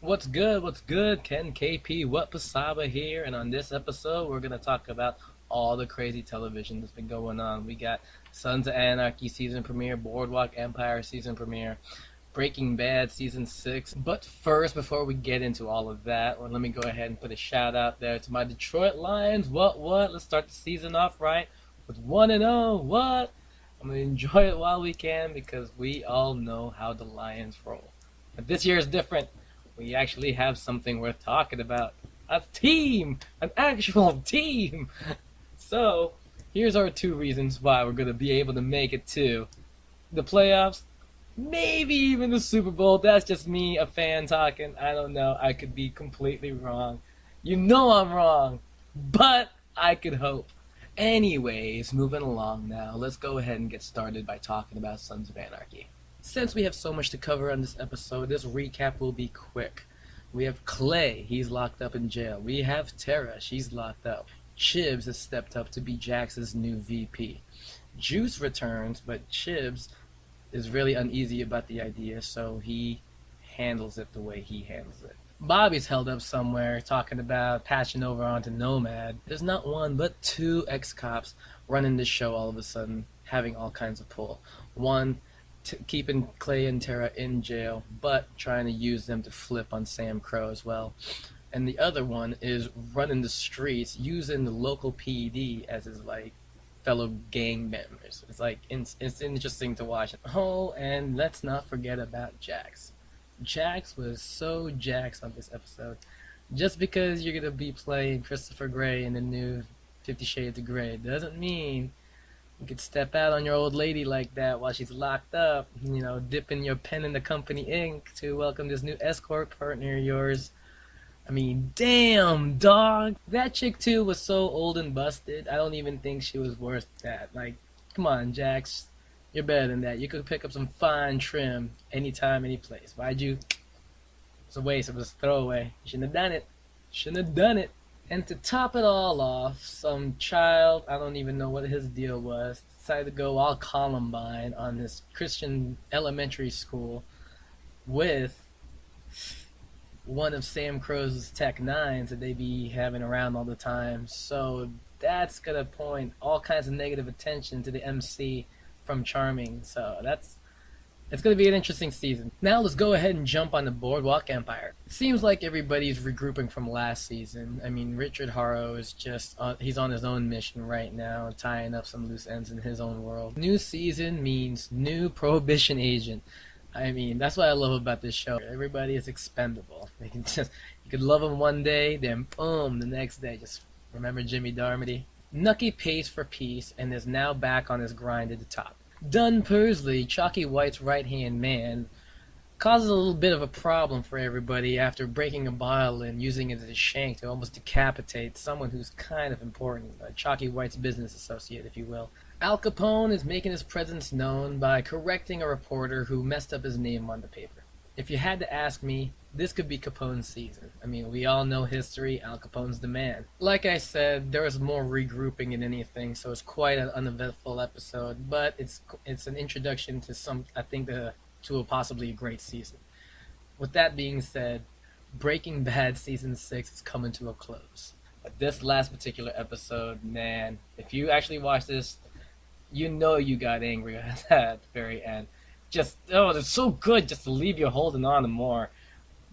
What's good? What's good? Ken KP, what Pasaba here, and on this episode, we're gonna talk about all the crazy television that's been going on. We got Sons of Anarchy season premiere, Boardwalk Empire season premiere, Breaking Bad season 6. But first, before we get into all of that, let me go ahead and put a shout out there to my Detroit Lions. What? Let's start the season off right with 1-0. What? I'm gonna enjoy it while we can because we all know how the Lions roll. But this year is different. We actually have something worth talking about. A team! An actual team! So, here's our two reasons why we're going to be able to make it to the playoffs, maybe even the Super Bowl. That's just me, a fan talking. I don't know. I could be completely wrong. You know I'm wrong, but I could hope. Anyways, moving along now, let's go ahead and get started by talking about Sons of Anarchy. Since we have so much to cover on this episode, this recap will be quick. We have Clay, he's locked up in jail. We have Tara, she's locked up. Chibs has stepped up to be Jax's new VP. Juice returns, but Chibs is really uneasy about the idea, so he handles it the way he handles it. Bobby's held up somewhere talking about patching over onto Nomad. There's not one, but two ex-cops running this show all of a sudden, having all kinds of pull. One, keeping Clay and Tara in jail, but trying to use them to flip on Sam Crow as well. And the other one is running the streets, using the local PED as his, fellow gang members. It's interesting to watch. Oh, and let's not forget about Jax. Jax was so Jax on this episode. Just because you're going to be playing Christopher Gray in the new 50 Shades of Grey doesn't mean you could step out on your old lady like that while she's locked up, dipping your pen in the company ink to welcome this new escort partner of yours. I mean, damn, dog. That chick, too, was so old and busted, I don't even think she was worth that. Come on, Jax. You're better than that. You could pick up some fine trim anytime, any place. Why'd you? It's a waste. It was a throwaway. You shouldn't have done it. Shouldn't have done it. And to top it all off, some child, I don't even know what his deal was, decided to go all Columbine on this Christian elementary school with one of Sam Crow's Tech 9s that they be having around all the time. So that's going to point all kinds of negative attention to the MC from Charming. So it's going to be an interesting season. Now let's go ahead and jump on the Boardwalk Empire. It seems like everybody's regrouping from last season. I mean, Richard Harrow is he's on his own mission right now, tying up some loose ends in his own world. New season means new Prohibition agent. I mean, that's what I love about this show. Everybody is expendable. You could love them one day, then boom, the next day. Just remember Jimmy Darmody. Nucky pays for peace and is now back on his grind at the top. Dunn Pursley, Chalky White's right-hand man, causes a little bit of a problem for everybody after breaking a bottle and using it as a shank to almost decapitate someone who's kind of important, Chalky White's business associate, if you will. Al Capone is making his presence known by correcting a reporter who messed up his name on the paper. If you had to ask me, this could be Capone's season. I mean, we all know history, Al Capone's the man. Like I said, there was more regrouping than anything, so it's quite an uneventful episode, but it's an introduction to to a possibly great season. With that being said, Breaking Bad Season 6 is coming to a close. But this last particular episode, man, if you actually watch this, you know you got angry at the very end. It's so good just to leave you holding on to more.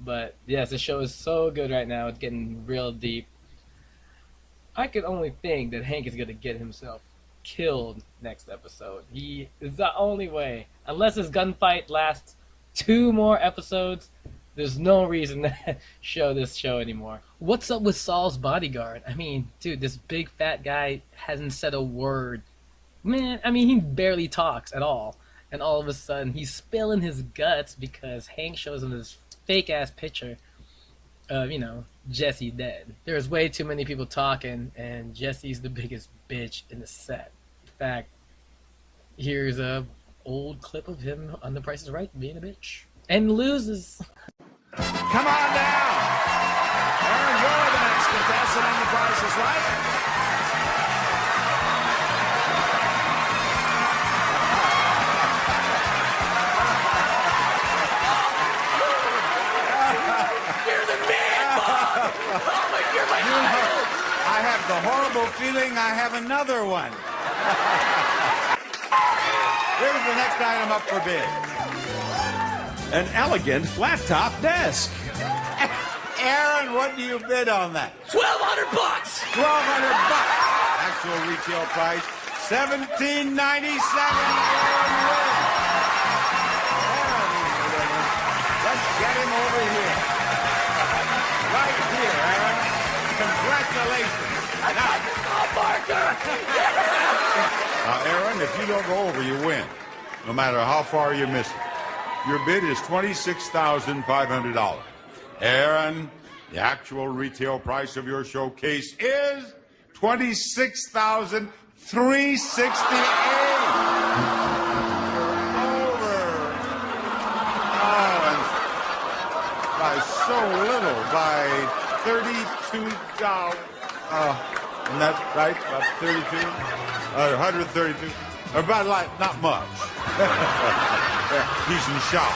But yes, the show is so good right now. It's getting real deep. I could only think that Hank is going to get himself killed next episode. He is the only way. Unless his gunfight lasts 2 more episodes, there's no reason to show this show anymore. What's up with Saul's bodyguard? I mean, dude, this big fat guy hasn't said a word. Man, I mean, he barely talks at all. And all of a sudden, he's spilling his guts because Hank shows him this fake-ass picture of, Jesse dead. There's way too many people talking, and Jesse's the biggest bitch in the set. In fact, here's a old clip of him on The Price is Right being a bitch. And loses. Come on down! You're the next contestant on The Price is Right. have the horrible feeling I have another one. Here's the next item up for bid. An elegant flat-top desk. Aaron, what do you bid on that? $1,200. $1,200. Actual retail price, $1,797. Let's get him over here. Right here, Aaron. Congratulations. Now, Aaron, if you don't go over, you win. No matter how far you miss it. Your bid is $26,500. Aaron, the actual retail price of your showcase is $26,368. Over. Oh, and by so little, by $32. And that's right, about 32, 132. About like not much. He's in shock.